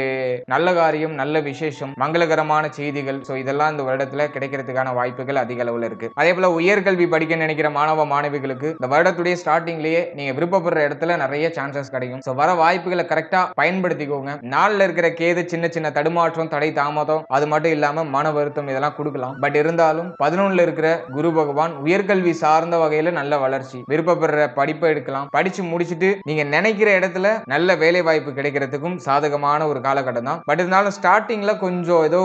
நல்ல காரியம், நல்ல விசேஷம், மங்களகரமான செய்திகள், சோ இதெல்லாம் இந்த வருடத்துல கிடைக்கிறதுக்கான வாய்ப்புகள் அதிக அளவுல இருக்கு. அதே போல உயர்கல்வி படிக்க நினைக்கிற மாணவ மாணவிகளுக்கு இந்த வருடத்துடைய ஸ்டார்டிங் ஸ்டார்டிங்லயே நீங்க விருப்பப்படுற இடத்துல நிறைய சான்சஸ் கிடைக்கும். சோ வர வாய்ப்புகளை கரெக்டா பயன்படுத்திக்கோங்க. நாள்ல இருக்கிற கேது சின்ன சின்ன தடுமாற்றம், தடை, தாமதம் அது மட்டும் இல்லாம மன வருத்தம் இதெல்லாம் கொடுக்கலாம். பட் இருந்தாலும் 11ல இருக்கிற குரு பகவான் உயர்கல்வி சார்ந்த வகையில நல்ல வளர்ச்சி, விருப்பப்படுற படிப்பை எடுக்கலாம். படிச்சு முடிச்சுட்டு நீங்க நினைக்கிற இடத்துல நல்ல வேலை வாய்ப்பு கிடைக்கிறதுக்கும் சாதகமான ஒரு காலகட்டம் தான். பட் இருந்தாலும் ஸ்டார்டிங்ல கொஞ்சம் ஏதோ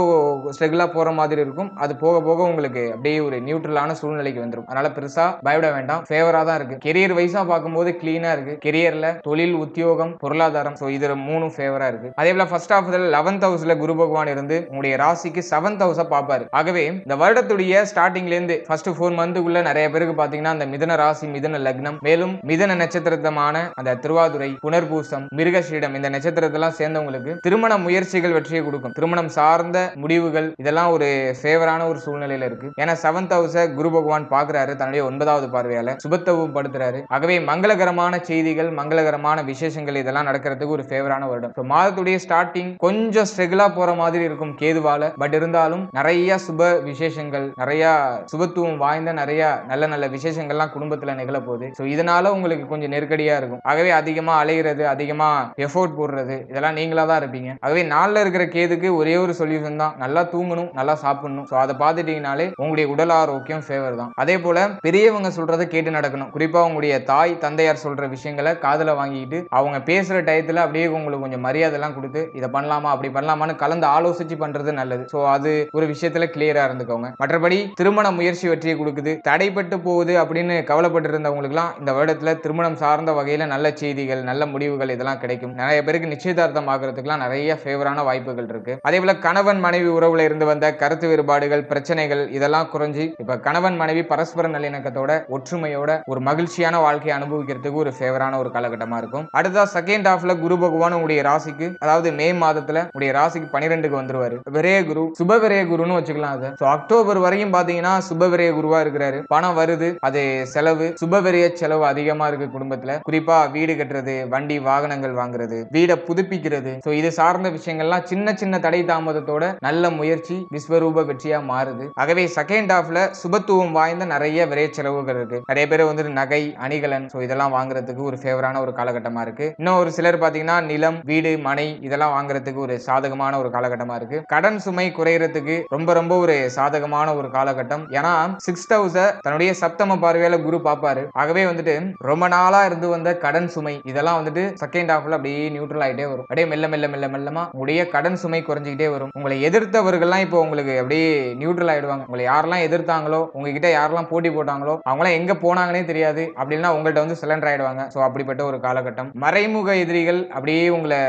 ஸ்ட்ரகிளா போற மாதிரி இருக்கும். அது போக போக உங்களுக்கு அப்படியே ஒரு நியூட்ரலான சூழ்நிலைக்கு வந்துடும். அதனால பெருசா பயப்பட வேண்டாம். ஃபேவரா தான் இருக்கு. கெரியர் வைஸா பார்க்கும்போது கிளீனா இருக்கு. கெரியர்ல தொழில், உத்தியோகம், பொருளாதாரம் சோ இது மூணும் ஃபேவரா இருக்கு. அதே போல ஃபர்ஸ்ட் ஆஃப் 11th ஹவுஸ்ல குரு பகவான் இருந்து உங்களுடைய ராசிக்கு 7th ஹவுஸ பாப்பாரு. ஆகவே இந்த வருடத்துடைய ஸ்டார்டிங்ல இருந்து ஃபர்ஸ்ட் 4 மந்த்துக்குள்ள நிறைய பேருக்கு பாத்தீங்கன்னா அந்த மிதுன ராசி, மிதுன லக்னம், மேலும் மிதுன நட்சத்திரமான அந்த திருவாதுரை, புனர்பூசம், மிருகசீடம் இந்த நட்சத்திரத்தெல்லாம் சேர்ந்தவங்களுக்கு திருமண முயற்சிகள் வெற்றியை கொடுக்கும். திருமணம் சார்ந்த முடிவுகள் இதெல்லாம் ஒரு ஃபேவரான ஒரு சூழ்நிலையில இருக்கு. ஏன்னா 7th ஹவுஸ குரு பகவான் பாக்குறாரு, தன்னுடைய 9வது பார்வையால சுபத்துவம் படுத்துறாரு. ஆகவே மங்களகரமான செய்திகள், மங்களகரமான விசேஷங்கள் இதெல்லாம் நடக்கிறதுக்கு ஒரு ஃபேவரான வருடம். மாதத்துடைய ஸ்டார்டிங் கொஞ்சம் ஸ்ட்ரகிளா போற மாதிரி இருக்கும் கேதுவால. பட் இருந்தாலும் நிறைய சுப விசேஷங்கள், நிறைய சுபத்துவம் வாய்ந்த நிறைய நல்ல நல்ல விசேஷங்கள்லாம் குடும்பத்துல நிகழ போகுது. சோ இதனால உங்களுக்கு கொஞ்சம் நெருக்கடியா இருக்கும். ஆகவே அதிகமா அலைகிறது, அதிகமா எஃபோர்ட் போடுறது இதெல்லாம் நீங்களா தான் இருப்பீங்க. ஆகவே நாள்ல இருக்கிற கேதுக்கு ஒரே ஒரு சொல்யூஷன் தான், நல்லா தூங்கணும், நல்லா சாப்பிடணும். சோ அதை பார்த்துட்டீங்கனாலே உங்களுடைய உடல் ஆரோக்கியம் ஃபேவர் தான். அதே போல பெரியவங்க சொல்றதை கேட்டு நடக்கணும். குறிப்பா உங்களுடைய தாய் தந்தையார் சொல்ற விஷயங்களை காதுல வாங்கிட்டு அவங்க பேசுற டயத்துல அப்படியே உங்களுக்கு கொஞ்சம் மரியாதை எல்லாம் கொடுத்து இதை பண்ணலாமா அப்படி பண்ணலாமான்னு கலந்து ஆலோசிச்சு பண்றது நல்லது. சோ அது ஒரு விஷயத்துல கிளியரா இருந்துக்கோங்க. மற்றபடி திருமண முயற்சி வெற்றியை கொடுக்குது. தடைப்பட்டு போகுது அப்படின்னு கவலைப்பட்டு இருந்தவங்களுக்கு எல்லாம் இந்த வருடத்துல திருமணம் சார்ந்த வகையில நல்ல செய்திகள், நல்ல முடிவுகள் இதெல்லாம் கிடைக்கும். நிறைய பேருக்கு நிச்சயதார்த்தம் ஆகிறதுக்குலாம் நிறைய ஃபேவரான வாய்ப்புகள் இருக்கு. அதே போல கணவன் மனைவி உறவுல இருந்து வந்த கருத்து வேறுபாடுகள், பிரச்சனைகள் இதெல்லாம் குறைஞ்சி இப்ப கணவன் மனைவி பரஸ்பர நல்லிணக்கத்தோட ஒற்றுமையோட ஒரு மகிழ்ச்சியான வாழ்க்கையை அனுபவிக்கிறதுக்கு ஒரு ஃபேவரான ஒரு காலகட்டமா இருக்கும். அடுத்தா செகண்ட் ஹாஃப்ல குரு பகவான் உங்களுடைய ராசிக்கு, அதாவது மே மாதத்துல உங்களுடைய ராசிக்கு 12க்கு வந்துருவாரு. விரய குரு, சுப விரய குருன்னு வச்சுக்கலாம். அது அக்டோபர் வரையும் பாத்தீங்கன்னா சுப விரய குருவா இருக்கிறாரு. பணம் வருது, அது செலவு, சுப விரய செலவு அதிகமா இருக்கு குடும்பத்துல. குறிப்பா வீடு கட்டுறது, வண்டி வாகனங்கள் வாங்குறது, வீடை புதுப்பிக்கிறது, சோ இது சார்ந்த விஷயங்கள்லாம் சின்ன சின்ன தடை தாமதத்தோட நல்ல முயற்சி விஸ்வரூப வெற்றியா மாறுது. ஆகவே செகண்ட் ஹாஃப்ல சுபத்துவம் வாய்ந்த நிறைய விரைய செலவுகள் இருக்கு. நிறைய பேர் வந்து நகை, அணிகலன் சோ இதெல்லாம் வாங்குறதுக்கு ஒரு ஃபேவரான ஒரு காலகட்டமா இருக்கு. இன்னும் ஒரு சிலர் பாத்தீங்கன்னா நிலம், வீடு, மனை இதெல்லாம் வாங்குறதுக்கு ஒரு சாதகமான ஒரு காலகட்டமா இருக்கு. கடன் சுமை குறையறதுக்கு ரொம்ப ரொம்ப ஒரு சாதகமான ஒரு காலகட்டம். ஏன்னா 6th ஹவுஸ தன்னுடைய சப்தம பார்வையால குரு பாப்பாரு. ஆகவே வந்துட்டு ரொம்ப நாளா இருந்து வந்த கடன் சுமை இதெல்லாம் வந்துட்டு செகண்ட் ஹாஃப்ல அப்படியே நியூட்ரல் ஆயிட்டே வரும். அப்படியே மெல்ல மெல்ல மெல்ல மெல்லமா உங்களுடைய கடன் சுமை குறைஞ்சிக்கிட்டே வரும். உங்களை எதிர்த்தவர்கள்லாம் இப்போ உங்களுக்கு அப்படியே நியூட்ரல் ஆயிடுவாங்க. உங்களை யாரெல்லாம் எதிர்த்தாங்களோ, உங்ககிட்ட யாரெல்லாம் போட்டி போட்டாங்களோ அவங்களாம் எங்க போனாங்கன்னே தெரியாது. அப்படின்னா உங்கள்ட்ட வந்து சிலண்டர் ஆயிடுவாங்க. சோ அப்படிப்பட்ட ஒரு காலகட்டம். மறைமுக எதிரிகள் அப்படியே உங்களை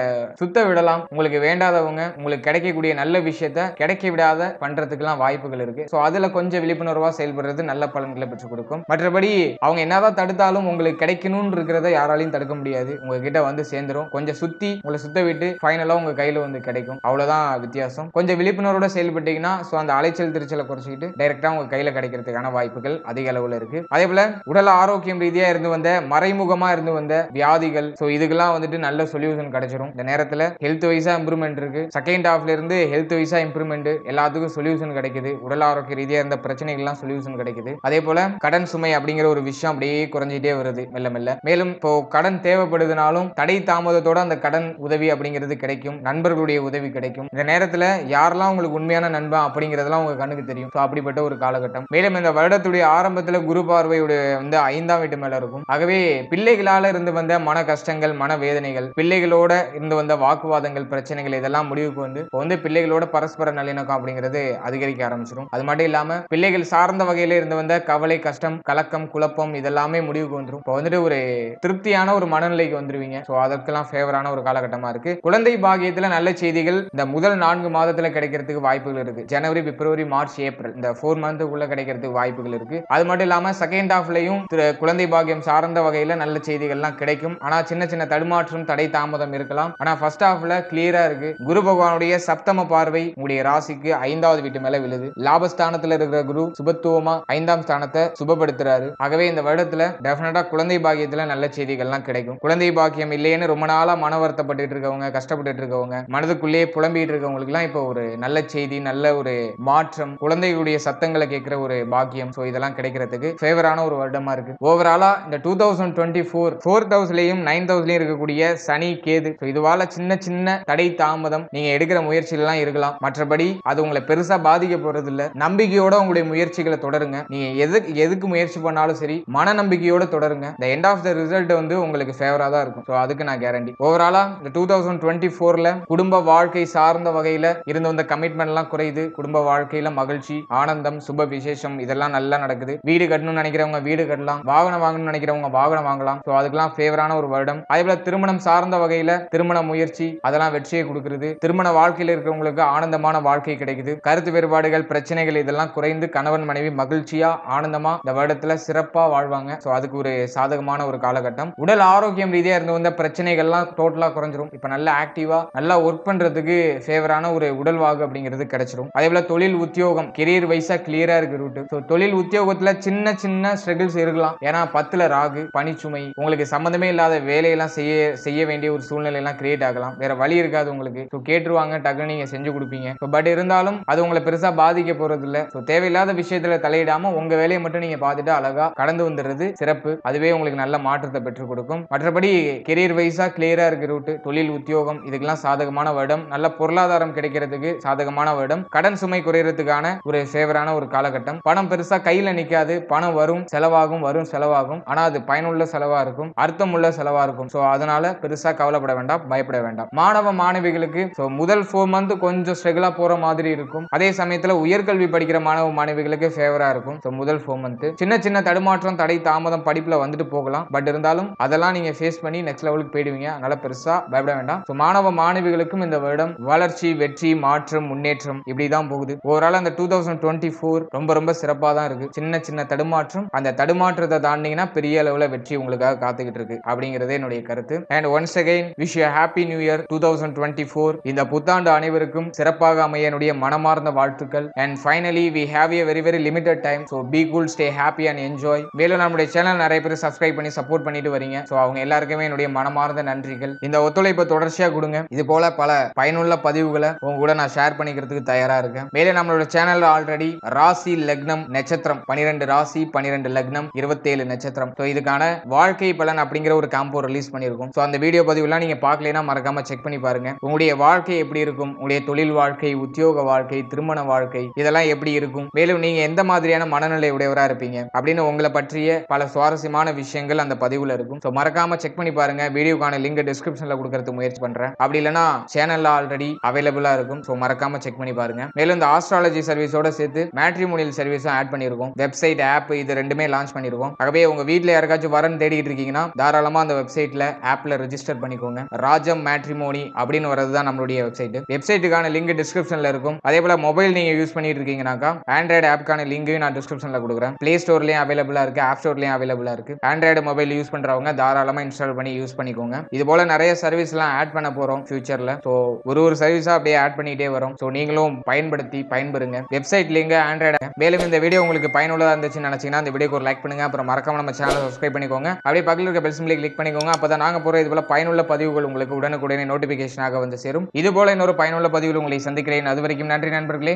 சுத்த விடலாம். உங்களுக்கு வேண்டாதவங்க உங்களுக்கு கிடைக்கக்கூடிய நல்ல விஷயத்த கிடைக்க விடாத பண்றதுக்குலாம் வாய்ப்புகள் இருக்கு. சோ அதுல கொஞ்சம் விழிப்புணர்வா செயல்படுறது நல்ல பலன்களை பெற்றுக் கொடுக்கும். மற்றபடி அவங்க என்னதான் தடுத்தாலும் உங்களுக்கு கிடைக்கணும்னு இருக்கிறத யாராலையும் தடுக்க முடியாது. உங்ககிட்ட வந்து சேர்ந்துரும். கொஞ்சம் சுத்தி உங்களை சுத்த விட்டு ஃபைனலா உங்க கையில வந்து கிடைக்கும். அவ்வளவுதான் வித்தியாசம். கொஞ்சம் விழிப்புணர்வோட செயல்பட்டீங்கன்னா சோ அந்த அலைச்சல் திருச்சலை குறைச்சிக்கிட்டு டைரக்டா உங்க கையில கிடைக்கிறதுக்கான வாய்ப்புகள் அதிக அளவுல இருக்கு. அதே போல உடல் ஆரோக்கியம் ரீதியா இருந்து வந்த மறைமுகமா இருந்து வந்த வியாதிகள் சோ இதுக்கெல்லாம் வந்துட்டு நல்ல சொல்யூஷன் கிடைச்சிரும். இந்த நேரத்துல ஹெல்த் வைஸா இம்ப்ரூவ்மெண்ட் இருக்கு. செகண்ட் ஹாஃப்ல இருந்து ஹெல்த் வைஸா இம்ப்ரூவ்மெண்ட், எல்லாத்துக்கும் சொல்யூஷன் கிடைக்குது. உடல் ஆரோக்கிய ரீதியா இருந்த பிரச்சனைகள்லாம் சொல்யூஷன் கிடைக்குது. அதே போல கடன் சுமை அப்படிங்கிற ஒரு விஷயம் அப்படியே குறைஞ்சிட்டே வருது மெல்ல மெல்ல. மேலும் இப்போ கடன் தேவைப்படுதுனாலும் தடை தாமதத்தோட அந்த கடன் உதவி அப்படிங்கிறது கிடைக்கும். நண்பர்களுடைய உதவி கிடைக்கும். இந்த நேரத்துல யாரெல்லாம் உங்களுக்கு உண்மையான நண்பன் அப்படிங்கறதெல்லாம் உங்க கண்ணுக்கு தெரியும். சோ அப்படிப்பட்ட ஒரு காலகட்டம். மேலும் இந்த வருடத்துடைய ஆரம்பத்துல குரு பார்வையுடைய வந்து 5ஆம் வீட்டு மேல இருக்கும். ஆகவே பிள்ளைகளால இருந்து வந்த மன கஷ்டங்கள், மன வேதனைகள், பிள்ளைகளோட இருந்து வந்த வாக்குவாதங்கள், பிரச்சனைகள் இதெல்லாம் முடிவுக்கு வந்து பிள்ளைகளோட பரஸ்பர நல்லிணக்கம் அப்படிங்கிறது அதிகரிக்க ஆரம்பிச்சிடும். அது மட்டும் இல்லாம பிள்ளைகள் சார்ந்த வகையில இருந்து வந்த கவலை, கஷ்டம், கலக்கம், குழப்பம் இதெல்லாமே முடிவுக்கு வந்துடும். இப்போ வந்துட்டு ஒரு திருப்தியான ஒரு மனநிலைக்கு வந்துருவீங்க. சோ அதற்கெல்லாம் ஃபேவரான ஒரு காலகட்டமா இருக்கு. குழந்தை பாக்கியத்துல நல்ல செய்திகள் இந்த முதல் 4 மாதத்துல கிடைக்கிறதுக்கு வாய்ப்புகள் இருக்கு. ஜனவரி, பிப்ரவரி, மார்ச், ஏப்ரல் இந்த 4 மந்த்துக்குள்ள கிடைக்கிறதுக்கு வாய்ப்புகள் இருக்கு. அது மட்டும் இல்லாம செகண்ட் ஹாஃப்லயும் குழந்தை பாக்கியம் சார்ந்த வகையில நல்ல செய்திகள்லாம் கிடைக்கும். ஆனா சின்ன சின்ன தடுமாற்றம், தடை தாமதம் இருக்கலாம். ஆனா ஃபர்ஸ்ட் ஹாஃப்ல கிளியரா இருக்கு. குரு பகவானுடைய சப்தம பார்வை உங்களுடைய ராசிக்கு 5வது வீட்டு மேல விழுது. லாபஸ்தானத்துல இருக்கிற குரு சுபத்துவமா 5ஆம் ஸ்தானத்தை சுபப்படுத்துறாரு. ஆகவே இந்த வருடத்துல டெஃபினட்டா குழந்தை பாக்கியத்துல நல்ல செய்திகள்லாம் கிடைக்கும். குழந்தை பாக்கியம் இல்லையேன்னு ரொம்ப நாளா மன வருத்தப்பட்டு இருக்கவங்க, கஷ்டப்பட்டு இருக்கவங்க, மனதுக்குள்ளேயே புலம்பிட்டு இருக்கவங்களுக்கு எல்லாம் இப்போ ஒரு நல்ல செய்தி, நல்ல ஒரு மாற்றம், குழந்தைகளுடைய சத்தங்களை கேட்கிற ஒரு பாக்கியம் சோ இதெல்லாம் கிடைக்கிறதுக்கு ஃபேவரான ஒரு வருடமா இருக்கு. ஓவராலா இந்த 2024 4th ஹவுஸ்லயும் 9th ஹவுஸ்லயும் இருக்கக்கூடிய சனி கேது இதுவால சின்ன சின்ன தடை தாமதம் நீங்க எடுக்கிற முயற்சிகள் இருக்கலாம். மற்றபடி அது உங்களை பெருசா பாதிக்க போறது இல்ல. நம்பிக்கையோட உங்களுடைய முயற்சிகளை தொடருங்க. நீங்க எதுக்கு முயற்சி பண்ணாலும் சரி மன நம்பிக்கையோட தொடருங்க. the end of the result உங்களுக்கு ஃபேவரா தான் இருக்கும். அதுக்கு நான் கேரண்டி. ஓவராலா இந்த 2024ல குடும்ப வாழ்க்கை சார்ந்த வகையில இருந்த இந்த கமிட்மெண்ட் எல்லாம் குறையுது. குடும்ப வாழ்க்கையில மகிழ்ச்சி, ஆனந்தம், சுப விசேஷம் இதெல்லாம் நல்லா நடக்குது. வீடு கட்டணும்னு நினைக்கிறவங்க வீடு கட்டலாம். வாகனம் வாங்கணும்னு நினைக்கிறவங்க வாகனம் வாங்கலாம். அதுக்கெல்லாம் ஃபேவரான ஒரு வருடம். அதேபோல திருமணம் சார்ந்த வகையில திருமண முயற்சி அதெல்லாம் வெற்றியை கொடுக்கிறது. திருமண வாழ்க்கையில் இருக்கிறவங்களுக்கு ஆனந்தமான வாழ்க்கை கிடைக்குது. கருத்து வேறுபாடுகள், பிரச்சனைகள் இதெல்லாம் குறைந்து கணவன் மனைவி மகிழ்ச்சியா ஆனந்தமா இந்த வருடத்துல சிறப்பா வாழ்வாங்க. அதுக்கு ஒரு சாதகமான ஒரு காலகட்டம். உடல் ஆரோக்கியம் ரீதியா இருந்து வந்த பிரச்சனைகள்லாம் டோட்டலா குறைஞ்சிரும். இப்ப நல்லா ஆக்டிவா நல்லா ஒர்க் பண்றதுக்கு ஃபேவரான ஒரு உடல்வாகு அப்படிங்கிறது கிடைச்சிரும். அதே போல தொழில் உத்தியோகம் கெரியர் வைஸா கிளியரா இருக்கு ரூட். தொழில் உத்தியோகத்துல சின்ன சின்ன ஸ்ட்ரகிள்ஸ் இருக்கலாம். ஏன்னா 10ல ராகு, பணிச்சுமை, உங்களுக்கு சம்பந்தமே இல்லாத வேலையெல்லாம் செய்ய வேண்டிய ஒரு சூழ்நிலை எல்லாம் கிரியேட் ஆகலாம். வேற வழி இருக்காது உங்களுக்கு. கேட்டுருவாங்க, டக்குன்னு நீங்க செஞ்சு கொடுப்பீங்க. பட் இருந்தாலும் அது உங்களை பெருசா பாதிக்க போறது இல்ல. தேவையில்லாத விஷயத்துல தலையிடாம உங்க வேலையை மட்டும் நீங்க பார்த்துட்டு அழகா கடந்து வந்துடுறது சிறப்பு. அதுவே உங்களுக்கு நல்ல மாற்றத்தை பெற்றுக் கொடுக்கும். மற்றபடி கெரியர் வைஸா கிளியரா இருக்கு ரூட். தொழில் உத்தியோகம் இதுக்கெல்லாம் சாதகமான வருடம். நல்ல பொருளாதாரம் கிடைக்கிறதுக்கு சாதகமான வருடம். கடன் சுமை குறையறதுக்கான ஒரு ஃபேவரான ஒரு காலகட்டம். பணம் பெருசா கையில நிக்காது. பணம் வரும் செலவாகும். ஆனா அது பயனுள்ள செலவா இருக்கும், அர்த்தமுள்ள செலவா இருக்கும். அதனால பெருசா கவலைப்பட வேண்டாம், பயப்பட வேண்டாம். மாணவ மாணவிகளுக்கு முதல் 4 மந்த் கொஞ்சம் ஸ்ட்ரகிளா போற மாதிரி இருக்கும். அதே சமயத்துல உயர்கல்வி படிக்கிற மாணவ மாணவிகளுக்கு ஃபேவரா இருக்கும். முதல் 4 மந்த் சின்ன சின்ன தடுமாற்றம், தடை தாமதம் படிப்புல வந்துட்டு போகலாம். பட் இருந்தாலும் அதெல்லாம் நீங்க ஃபேஸ் பண்ணி நெக்ஸ்ட் லெவலுக்கு போயிடுவீங்க. அதனால பெருசா பயப்பட வேண்டாம். மாணவ மாணவிகளுக்கும் இந்த வருடம் வளர்ச்சி, வெற்றி, மாற்றம், முன்னேற்றம் இப்படிதான் போகுது. ஓவரால் அந்த 2024 ரொம்ப சிறப்பா தான் இருக்கு. சின்ன சின்ன தடுமாற்றம், அந்த தடுமாற்றத்தை தாண்டிங்கன்னா பெரிய அளவுல வெற்றி உங்களுக்காக காத்துக்கிட்டு இருக்கு அப்படிங்கறதே என்னுடைய கருத்து. And once again wish you happy new year 2024. இந்த புத்தாண்டு அனைவருக்கும் சிறப்பாக அமைய என்னுடைய மனமார்ந்த வாழ்த்துக்கள். And finally we have a very limited time, so be cool, stay happy and enjoy. மேலும் நம்முடைய சேனல் நிறைய பேர் சப்ஸ்கிரைப் பண்ணி சப்போர்ட் பண்ணிட்டு வரீங்க. அவங்க எல்லாருக்குமே என்னுடைய மனமார்ந்த நன்றிகள். இந்த ஒத்துழைப்பை தொடர்ச்சியா கொடுங்க. இது போல பல பயனுள்ள பதிவுகளை உங்க கூட நான் ஷேர் பண்ணிக்கிறதுக்கு தயாரா இருக்கேன். மேலும் நம்மளோட சேனல்ல ஆல்ரெடி ராசி, லக்னம், நட்சத்திரம் 12 ராசி, 12 லக்னம், 27 நட்சத்திரம் இதுக்கான வாழ்க்கை பலன் அப்படிங்கிற ஒரு காம்போ ரிலீஸ் பண்ணிருக்கும். அந்த வீடியோ பதிவுலாம் நீங்க பார்க்கலைன்னா மறக்காம செக் பண்ணி பாருங்க. உங்களுடைய வாழ்க்கை எப்படி இருக்கும், உங்களுடைய தொழில் வாழ்க்கை, உத்தியோக வாழ்க்கை, திருமண வாழ்க்கை இதெல்லாம் எப்படி இருக்கும், மேலும் நீங்க எந்த மாதிரியான மனநிலை உடையவரா இருப்பீங்க அப்படின்னு உங்களை பற்றிய பல சுவாரஸ்யமான விஷயங்கள் அந்த பதிவுல இருக்கும். மறக்காம செக் பண்ணி பாருங்க. வீடியோக்கான லிங்க் டிஸ்கிரிப்ஷன்ல கொடுக்கறதுக்கு முயற்சி பண்றேன். அப்படி இல்லைன்னா சேனல்ல ஆல்ரெடி அவைலபிளா இருக்கும். மறக்காம செக் பண்ணி பாருங்க. மேலும் இந்த ஆஸ்ட்ராலஜி சர்வீஸோட சேர்த்து மேட்ரிமோனியல் சர்வீஸும் ஆட் பண்ணிருக்கோம். வெப்சைட், ஆப் இது ரெண்டுமே லான்ச் பண்ணிருக்கோம். ஆகவே உங்க வீட்ல யாருக்காச்சும் வரன் தேடிட்டு இருக்கீங்கன்னா தாராளமா அந்த வெப்சைட்ல ஆப்ல ரெஜிஸ்டர் பண்ணிக்கோங்க. ராஜம் மேட்ரிமோனி அப்படின்னு வரதுதான் நம்மளுடைய வெப்சைட். வெப்சைட்டுக்கான லிங்க் டிஸ்கிரிப்ஷன்ல இருக்கும். அதே போல மொபைல் நீங்க யூஸ் பண்ணிட்டு இருக்கீங்கன்னாக்கா ஆண்ட்ராய்டு ஆப்க்கான லிங்கையும் நான் டிஸ்கிரிப்ஷன்ல கொடுக்குறேன். பிளே ஸ்டோர்லயும் அவைலபிளா இருக்கு, ஆப் ஸ்டோர்லயும் அவைலபிளா இருக்கு. ஆண்ட்ராய்டு மொபைல் யூஸ் பண்றவங்க தாராளமா இன்ஸ்டால் பண்ணி யூஸ் பண்ணிக்கோங்க. இது போல நிறைய சர்வீஸ் எல்லாம் ஆட் பண்ண போறோம் ஃபியூச்சர்ல. ஒரு சர்வீஸா அப்படியே ஆட் பண்ணிட்டே வரும். நீங்களும் பயன்படுத்தி பயன்பெறுங்க. Website link Android. மேலும் இந்த வீடியோ உங்களுக்கு பயனுள்ளதா இருந்துச்சுன்னு நினைச்சீங்கன்னா இந்த வீடியோக்கு ஒரு லைக் பண்ணுங்க. அப்புறம் மறக்காம நம்ம சேனலை சப்ஸ்கிரைப் பண்ணிக்கோங்க. அப்படியே பக்கத்துல இருக்க பெல் சிம்பலை கிளிக் பண்ணிக்கோங்க. அப்பதான் நாங்க போற இது போல பயனுள்ள பதிவுகள் உங்களுக்கு உடனுக்குடனே நோட்டிபிகேஷனாக வந்து சேரும். இது போல இன்னொரு பயனுள்ள பதிவில் உங்களை சந்திக்கிறேன். அது வரைக்கும் நன்றி நண்பர்களே.